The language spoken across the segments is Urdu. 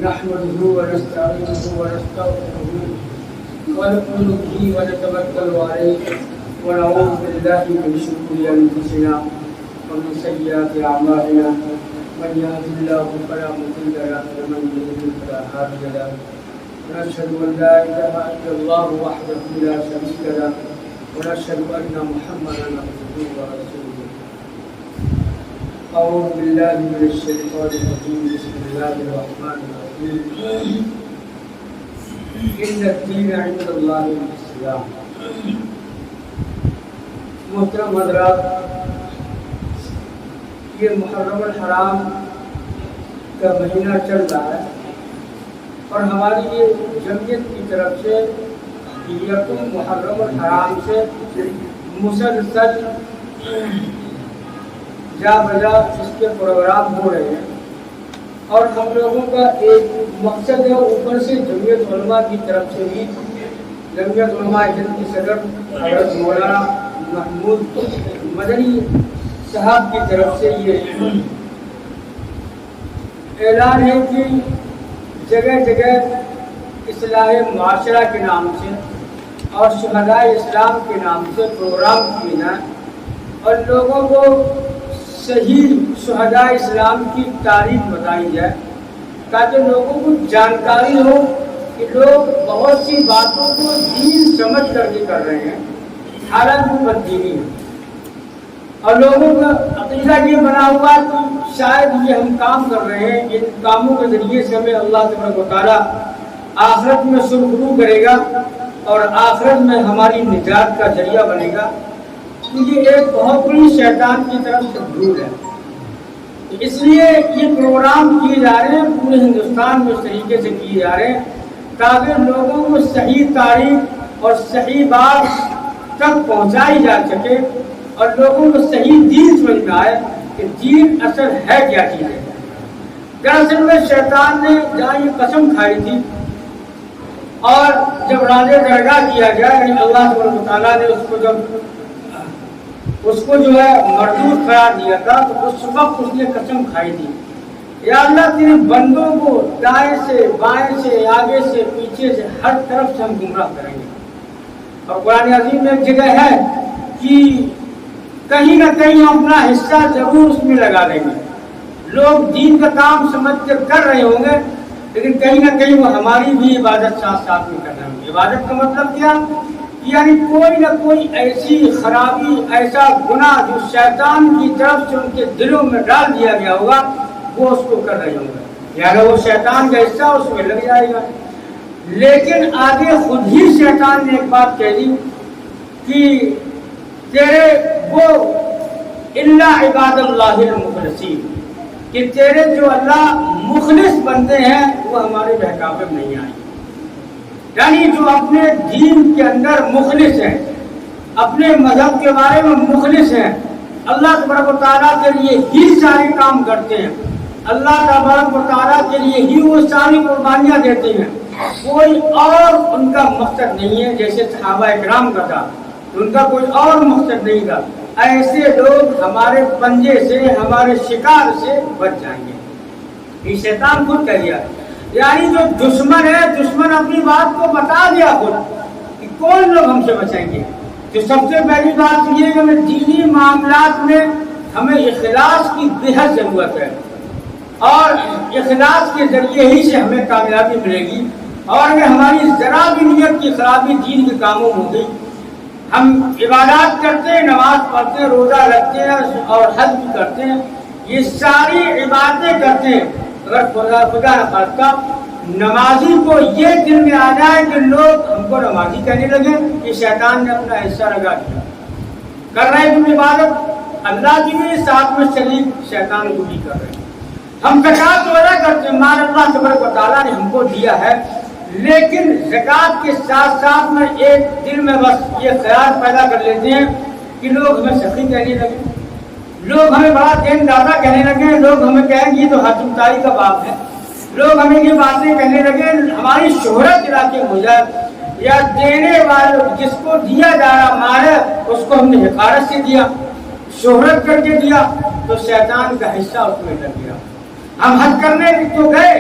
نحمده ونستعينه ونستغفره ونؤمن به ونتوكل عليه ونعوذ بالله من شرور أنفسنا ومن سيئات أعمالنا من يهده الله فلا مضل له ومن يضلل فلا هادي له ونشهد أن لا إله إلا الله وحده لا شريك له ونشهد أن محمدا عبده ورسوله. أعوذ بالله من الشيطان الرجيم. بسم الله الرحمن الرحيم. إن الدين عند الله الإسلام. محترم حضرات، یہ محرم الحرام کا مہینہ چل رہا ہے اور ہماری یہ جمعیت کی طرف سے یکم محرم الحرام سے مسلسل جا بجا اس کے پروگرام ہو رہے ہیں اور ہم لوگوں کا ایک مقصد ہے، اوپر سے جمعیت علماء کی طرف سے بھی جمعیت علماء ہند کی صدر حضرت مولانا محمود مدنی صاحب کی طرف سے یہ اعلان ہے کہ جگہ جگہ اصلاح معاشرہ کے نام سے اور شہدائے اسلام کے نام سے پروگرام کیے جائیں اور لوگوں کو صحیح شہدائے اسلام کی تاریخ بتائی جائے تاکہ لوگوں کو جانکاری ہو کہ لوگ بہت سی باتوں کو دین سمجھ کر کے کر رہے ہیں، حالانکہ بددینی ہے اور لوگوں کا عقیدہ یہ بنا ہوا کہ شاید یہ ہم کام کر رہے ہیں، ان کاموں کے ذریعے سے ہمیں اللہ تبارک و تعالیٰ آخرت میں سرخرو کرے گا اور آخرت میں ہماری نجات کا ذریعہ بنے گا. یہ ایک بہت بڑی شیطان کی طرف سے بھول ہے. اس لیے یہ پروگرام کیے جا رہے ہیں پورے ہندوستان میں اس طریقے سے کیے جا رہے ہیں تاکہ لوگوں کو صحیح تاریخ اور صحیح بات تک پہنچائی جا سکے اور لوگوں کو صحیح دین سمجھ میں آئے کہ دین اصل ہے کیا چیز ہے. دراصل میں شیطان نے جہاں یہ قسم کھائی تھی اور جب راز درگاہ کیا گیا یعنی اللہ تبارک و تعالیٰ نے اس کو جو ہے مردود قرار دیا تھا تو اس وقت اس نے قسم کھائی تھی، یا اللہ تیرے بندوں کو دائیں سے بائیں سے آگے سے پیچھے سے ہر طرف سے ہم گمراہ کریں گے. اور قرآن عظیم میں ایک جگہ ہے کہ کہیں نہ کہیں ہم اپنا حصہ ضرور اس میں لگا دیں گے. لوگ دین کا کام سمجھ کر رہے ہوں گے لیکن کہیں نہ کہیں وہ ہماری بھی عبادت ساتھ ساتھ میں کر رہے ہوں گے. عبادت کا مطلب کیا؟ یعنی کوئی نہ کوئی ایسی خرابی، ایسا گناہ جو شیطان کی طرف سے ان کے دلوں میں ڈال دیا گیا ہوگا وہ اس کو کر رہے ہوں گے، یعنی وہ شیطان کا حصہ اس میں لگ جائے گا. لیکن آگے خود ہی شیطان نے ایک بات کہہ دی کہ تیرے وہ الا عباد اللہ المخلصین، کہ تیرے جو اللہ مخلص بندے ہیں وہ ہمارے بہکاوے میں نہیں آئیں. یعنی جو اپنے دین کے اندر مخلص ہیں، اپنے مذہب کے بارے میں مخلص ہیں، اللہ تبارک و تعالیٰ کے لیے ہی سارے کام کرتے ہیں، اللہ تبارک و تعالیٰ کے لیے ہی وہ ساری قربانیاں دیتے ہیں، کوئی اور ان کا مقصد نہیں ہے. جیسے صحابہ کرام کا تھا ان کا کوئی اور مقصد نہیں تھا. ایسے لوگ ہمارے پنجے سے، ہمارے شکار سے بچ جائیں گے. یہ شیطان خود کہہ دیا، یعنی جو دشمن ہے دشمن اپنی بات کو بتا دیا خود کہ کون لوگ ہم سے بچیں گے. تو سب سے پہلی بات یہ ہے کہ ہمیں دینی معاملات میں ہمیں اخلاص کی بےحد ضرورت ہے اور اخلاص کے ذریعے ہی سے ہمیں کامیابی ملے گی. اور اگر ہماری ذرا بھی نیت کی خرابی دین کے کاموں میں ہوگی، ہم عبادات کرتے ہیں، نماز پڑھتے ہیں، روزہ رکھتے ہیں اور حج بھی کرتے ہیں، یہ ساری عبادتیں کرتے ہیں، اگر خدا نہ خواستہ نمازی کو یہ دل میں آ جائے کہ لوگ ہم کو نمازی کہنے لگے کہ شیطان نے اپنا حصہ لگا دیا، کر رہے ہیں تم عبادت اللہ کی بھی ساتھ میں شریک شیطان کو بھی کر رہے ہیں. ہم زکات وغیرہ کرتے ہیں، مال اللہ تبارک و تعالیٰ نے ہم کو دیا ہے، لیکن زکات کے ساتھ ساتھ میں ایک دل میں بس یہ خیال پیدا کر لیتے ہیں کہ لوگ ہمیں سخی کہنے لگے، لوگ ہمیں بڑا دین دادا کہنے لگے، لوگ ہمیں کہیں گے تو حاتم طائی کا باپ ہے، لوگ ہمیں یہ باتیں کہنے لگے، ہماری شہرت علاقے ہو جائے، یا دینے والے جس کو دیا جا رہا مال ہے اس کو ہم نے حقارت سے دیا، شہرت کر کے دیا تو شیطان کا حصہ اس میں لگ گیا. ہم حج کرنے تو گئے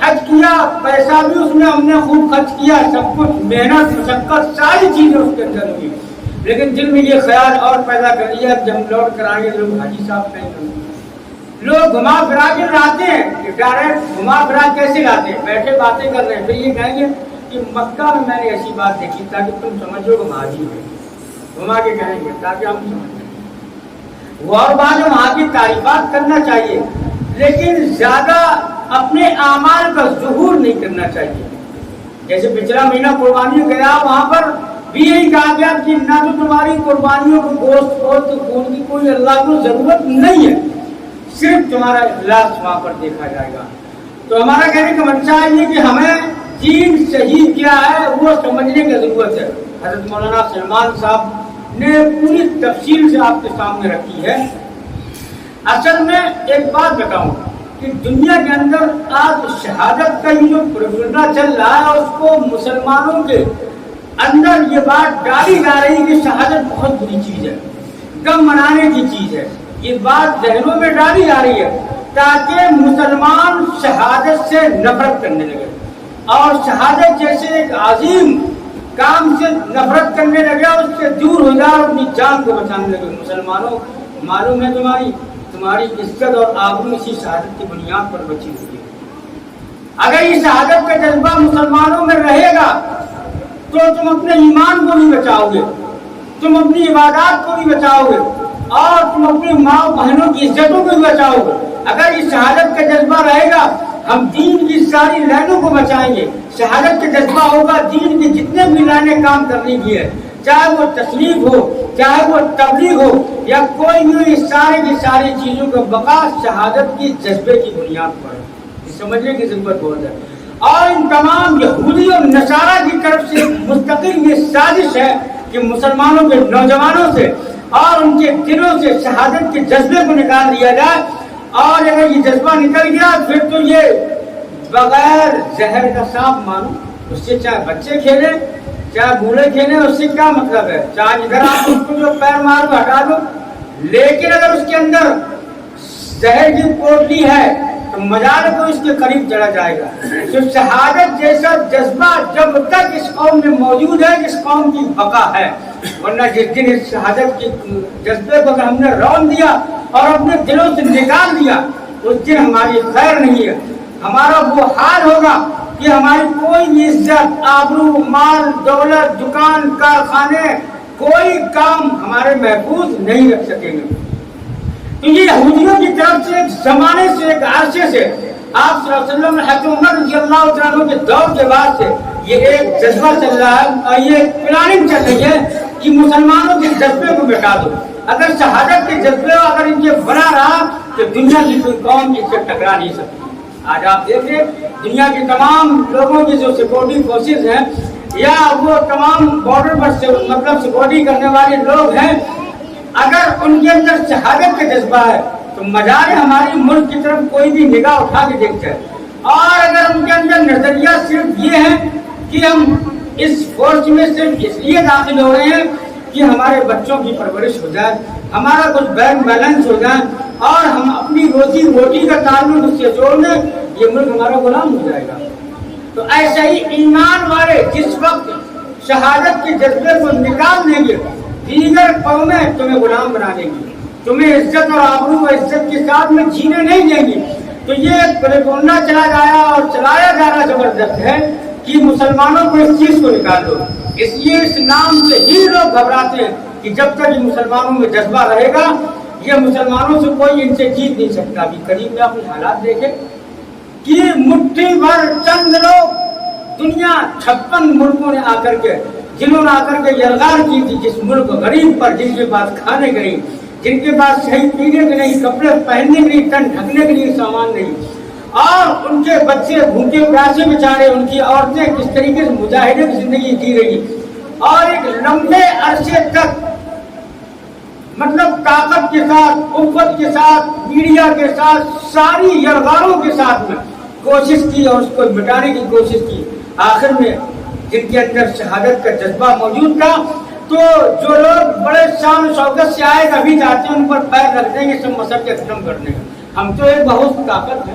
حج کیا، پیسہ بھی اس میں ہم نے خوب خرچ کیا، سب کچھ محنت مشقت ساری چیزیں اس کے اندر ہوئی، لیکن دل میں یہ خیال اور پیدا کر لیا کہ ہم لوٹ کر آئیں گے لوگ حاجی صاحب نہیں کریں گے۔ لوگ گھما پھرا کے لاتے ہیں کہ ڈائریکٹ گھما پھرا کیسے لاتے ہیں، بیٹھے باتیں کر رہے ہیں، پھر یہ کہیں گے کہ مکہ میں میں نے ایسی بات دیکھی تاکہ تم سمجھو کہ حاجی ہے، گھما کے کہیں گے تاکہ ہم سمجھیں۔ وہ اور بات ہے وہاں کی تعریفات کرنا چاہیے، لیکن زیادہ اپنے اعمال کا ظہور نہیں کرنا چاہیے۔ جیسے پچھلا مہینہ قربانی گیا، وہاں پر بھی یہی کہا گیا کہ نہ تو تمہاری قربانیوں کو گوشت خون کی کوئی اللہ کو ضرورت نہیں ہے، صرف تمہارا اخلاص وہاں پر دیکھا جائے گا۔ تو ہمارا کہنے کا منشا یہ کہ ہمیں دین صحیح کیا ہے وہ سمجھنے کی ضرورت ہے۔ حضرت مولانا سلمان صاحب نے پوری تفصیل سے آپ کے سامنے رکھی ہے۔ اصل میں ایک بات بتاؤں کہ دنیا کے اندر آج شہادت کا یہ جو پروپیگنڈا چل رہا ہے، اس کو مسلمانوں کے اندر یہ بات ڈالی جا رہی ہے کہ شہادت بہت بری چیز ہے، غم منانے کی چیز ہے، یہ بات ذہنوں میں ڈالی جا رہی ہے تاکہ مسلمان شہادت سے نفرت کرنے لگے اور شہادت جیسے ایک عظیم کام سے نفرت کرنے لگے، اس سے دور ہو جائے اور اپنی جان کو بچانے لگے۔ مسلمانوں، معلوم ہے تمہاری عزت اور آبرو اسی شہادت کی بنیاد پر بچی ہوئی ہے۔ اگر یہ شہادت کا جذبہ مسلمانوں میں رہے گا تو تم اپنے ایمان کو بھی بچاؤ گے، تم اپنی عبادات کو بھی بچاؤ گے اور تم اپنی ماں بہنوں کی عزتوں کو بھی بچاؤ گے۔ اگر یہ شہادت کا جذبہ رہے گا ہم دین کی ساری لائنوں کو بچائیں گے۔ شہادت کا جذبہ ہوگا، دین کی جتنے بھی لائنیں کام کرنے کی ہے، چاہے وہ تصنیف ہو، چاہے وہ تبلیغ ہو یا کوئی بھی، اس سارے کی ساری چیزوں کا بقا شہادت کی جذبے کی بنیاد پر ہے۔ سمجھنے کی ضرورت بہت ہے۔ اور ان تمام یہودی اور نصارہ کی طرف سے مستقل یہ سازش ہے کہ مسلمانوں کے نوجوانوں سے اور ان کے دلوں سے شہادت کے جذبے کو نکال دیا جائے، اور اگر یہ جذبہ نکل گیا پھر تو یہ بغیر زہر کا سانپ مانو، اس سے چاہے بچے کھیلیں چاہے بوڑھے کھیلیں، اس سے کیا مطلب ہے، چاہے ادھر آپ اس کو جو پیر مارو ہٹا دو، لیکن اگر اس کے اندر زہر کی پوٹلی ہے تو مزار کو اس کے قریب چلا جائے گا۔ تو شہادت جیسا جذبہ جب تک اس قوم میں موجود ہے جس قوم کی بقا ہے، ورنہ جس دن اس شہادت کے جذبے کو اگر ہم نے رون دیا اور اپنے دلوں سے نکال دیا اس دن ہماری خیر نہیں ہے۔ ہمارا وہ حال ہوگا کہ ہماری کوئی بھی عزت، آبرو، مال، دولت، دکان، کارخانے، کوئی کام ہمارے محفوظ نہیں رکھ سکیں گے۔ تو یہ یہودیوں کی طرف سے ایک زمانے سے، ایک عرصے سے آپ صلی اللہ علیہ وسلم حضرت عمر رضی اللہ عنہ کے دور کے بعد سے یہ ایک جذبہ چل رہا ہے اور یہ پلاننگ چل رہی ہے کہ مسلمانوں کے جذبے کو مٹا دو۔ اگر شہادت کے جذبے اگر ان کے بنا رہا تو دنیا کی کوئی قوم اس سے ٹکرا نہیں سکتی۔ آج آپ دیکھیں دنیا کے تمام لوگوں کی جو سیکورٹی فورسز ہیں یا وہ تمام بارڈر پر مطلب سیکورٹی کرنے والے لوگ ہیں، اگر ان کے اندر شہادت کا جذبہ ہے تو مزار ہماری ملک کی طرف کوئی بھی نگاہ اٹھا کے دیکھتا ہے۔ اور اگر ان کے اندر نظریہ صرف یہ ہے کہ ہم اس فورس میں صرف اس لیے داخل ہو رہے ہیں کہ ہمارے بچوں کی پرورش ہو جائے، ہمارا کچھ بینک بیلنس ہو جائے اور ہم اپنی روزی روٹی کا تعلق اس سے جوڑ لیں، یہ ملک ہمارا غلام ہو جائے گا۔ تو ایسا ہی ایمان والے جس وقت شہادت کے جذبے کو نکال دیں گے، دیگر قومیں تمہیں غلام بنا دیں گی، تمہیں عزت اور آبرو و عزت کے ساتھ میں جینے نہیں دیں گی۔ تو یہ پروپیگنڈا چلا جایا اور چلایا جا رہا زبردست ہے کہ مسلمانوں کو اس چیز کو نکال دو۔ اس لیے اس نام سے ہی لوگ گھبراتے ہیں کہ جب تک یہ مسلمانوں میں جذبہ رہے گا یہ مسلمانوں سے کوئی ان سے جیت نہیں سکتا۔ ابھی قریب میں اپنے حالات دیکھیں کہ مٹھی بھر چند لوگ دنیا 56 ملکوں نے آ کر کے، جنہوں نے آ کر کے یلغار کی تھی جس ملک غریب پر، جن کے پاس کھانے کے نہیں، جن کے پاس صحیح پینے کے نہیں، کپڑے پہننے کے نہیں، تن ڈھکنے کے لیے سامان نہیں، اور ان کے بچے بھوکے پیاسے بیچارے، ان کی عورتیں کس طریقے سے مجاہدے کی زندگی جی رہی، اور ایک لمبے عرصے تک مطلب طاقت کے ساتھ، قوت کے ساتھ، میڈیا کے ساتھ، ساری یلغاروں کے ساتھ میں کوشش کی اور اس کو مٹانے کی کوشش کی۔ آخر میں جن کے اندر شہادت کا جذبہ موجود تھا تو جو لوگ بڑے شان و شوکت سے آئے ابھی چاہتے ہیں ان پر پیر رکھ دیں گے، سب مسئلے ختم کر دیں گے۔ ہم تو ایک بہت طاقت ہے،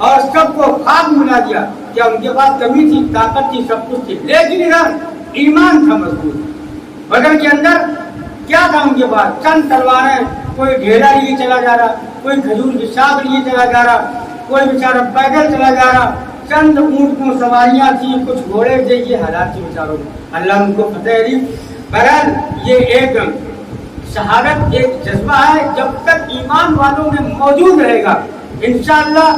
اور سب کو خاک ملا دیا. کیا ان کے پاس کمی تھی؟ طاقت تھی، سب کچھ تھی، لیکن ادھر ایمان تھا مضبوط. بدن کے اندر کیا تھا ان کے پاس؟ چند تلواریں، کوئی ڈھیلا لیے چلا جا رہا، کوئی کھجور کی شاخ لیے چلا جا رہا، کوئی بیچارہ پیدل چلا جا رہا، چند اونٹ کو سواریاں تھیں، کچھ گھوڑے تھے. یہ حالات تھے بیچاروں میں. اللہ ان کو فتح دی. بہرحال یہ ایک شہادت ایک جذبہ ہے، جب تک ایمان والوں میں موجود رہے گا انشاءاللہ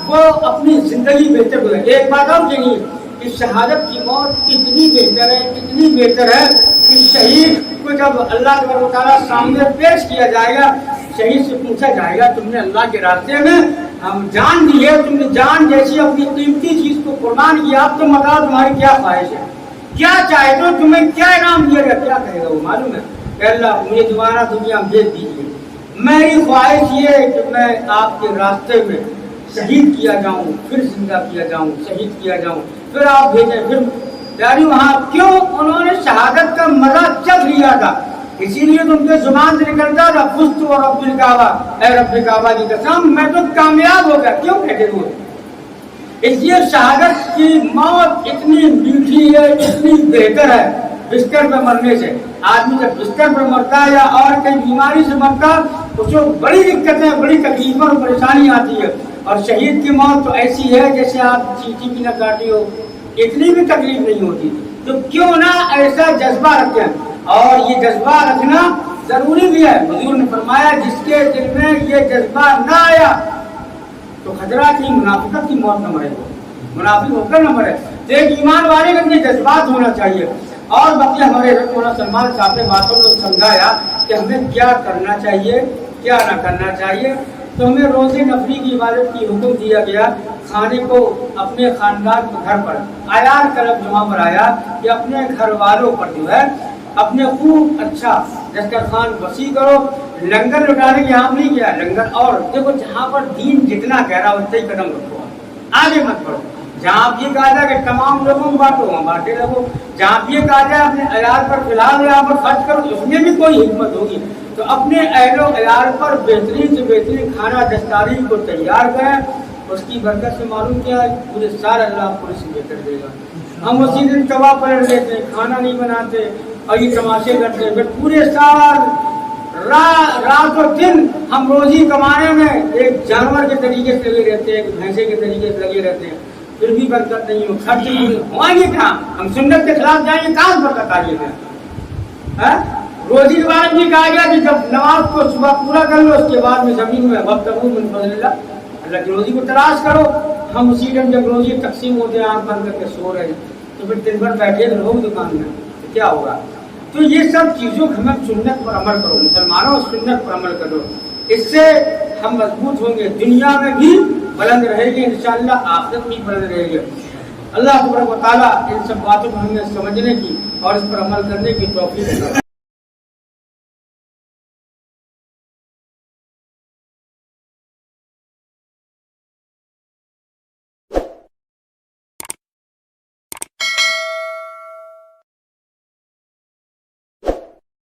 وہ اپنی زندگی بہتر ہوگی. ایک بات اور کہنی ہے کہ شہادت کی موت اتنی بہتر ہے، اتنی بہتر ہے کہ شہید کو جب اللہ تبارک و تعالیٰ سامنے پیش کیا جائے گا، شہید سے پوچھا جائے گا تم نے اللہ کے راستے میں ہم جان دی ہے، تم نے جان جیسی اپنی قیمتی چیز کو قربان کیا، اب تم بتاؤ تمہاری کیا خواہش ہے، کیا چاہتے ہو، تمہیں کیا انعام دیا گیا؟ کیا کہے گا وہ معلوم ہے کہ اللہ مجھے دوبارہ دنیا بھیج دیجیے، میری خواہش یہ ہے کہ میں آپ کے راستے میں شہید کیا جاؤں، پھر زندہ کیا جاؤں، شہید کیا جاؤں، پھر آپ بھیجیں. پھر یعنی وہاں کیوں انہوں نے شہادت کا مزہ چکھ لیا تھا، اسی لیے تو ان کے زبان سے نکلتا تھا فزت و رب الکعبہ، اے رب کعبہ کی قسم میں تو کامیاب ہو گیا. کیوں کہتے تھے؟ اس لیے شہادت کی موت اتنی میٹھی ہے، اتنی بہتر ہے بستر پہ مرنے سے. آدمی جب بستر پہ مرتا ہے یا اور کئی بیماری سے مرتا اس کو بڑی دقتیں، بڑی تکلیفیں اور پریشانی آتی ہے. اور شہید کی موت تو ایسی ہے جیسے آپ چیٹی بھی نہ کاٹی ہو، اتنی بھی تکلیف نہیں ہوتی. تو کیوں نہ ایسا جذبہ رکھیں، اور یہ جذبہ رکھنا ضروری بھی ہے. حضور نے فرمایا جس کے دل میں یہ جذبہ نہ آیا تو خطرہ کی منافقت کی موت نہ مرے، منافق ہو کر نہ مرے. تو ایک ایمان والے کا یہ جذبات ہونا چاہیے. اور باقی ہمارے مولانا سلمان صاحب نے باتوں کو سمجھایا کہ ہمیں کیا کرنا چاہیے، کیا نہ کرنا چاہیے. تو ہمیں روزے نفلی کی عبادت کی حکم دیا گیا. کھانے کو اپنے خاندان کے گھر پر عیال کا لفظ وہاں پر آیا کہ اپنے گھر والوں پر جو ہے اپنے خوب اچھا دسترخوان وسیع کرو. لنگر لٹانے کی عام نہیں کیا لنگر. اور دیکھو جہاں پر دین جتنا گہرا اتنا ہی قدم رکھو، آگے مت بڑھو. جہاں آپ یہ کہا جائے کہ تمام لوگوں کو بانٹو وہاں بانٹے لگو. جہاں یہ کہا جائے اپنے عیال پر فی الحال یہاں پر خرچ کرو اس میں بھی کوئی حکمت ہوگی. تو اپنے اہل و عیال پر بہترین سے بہترین کھانا دستاری کو تیار کریں. اس کی برکت سے معلوم کیا ہے پورے سال اللہ پورے سے بہتر دے گا. ہم اسی دن توا پلٹ لیتے ہیں، کھانا نہیں بناتے اور یہ تماشے کرتے ہیں، پھر پورے سال رات اور دن ہم روزی کمانے میں ایک جانور کے طریقے سے لگے رہتے ہیں، ایک بھینسے کے طریقے سے لگے رہتے ہیں، پھر بھی برکت نہیں ہو. خرچ ہوئیں گے کہاں؟ ہم سنت کے خلاف جائیں گے کہاں برکت آ گئی ہے؟ روزی کے بارے میں کہا گیا کہ جب نماز کو صبح پورا کر لو اس کے بعد میں زمین میں وابتغوا من فضل اللہ، اللہ کی روزی کو تلاش کرو. ہم اسی ٹائم جب روزی تقسیم ہوتے ہیں آنکھ بند کر کے سو رہے ہیں تو پھر دن بھر بیٹھے رہو دکان میں تو کیا ہوگا؟ تو یہ سب چیزوں کو ہمیں سنت پر عمل کرو، مسلمانوں سنت پر عمل کرو. اس سے ہم مضبوط ہوں گے، دنیا میں بھی بلند رہے گی انشاءاللہ، آخرت بھی بلند رہے گی. اللہ تبارک و تعالیٰ ان سب باتوں کو ہمیں سمجھنے کی اور اس پر عمل کرنے کی توفیق دے.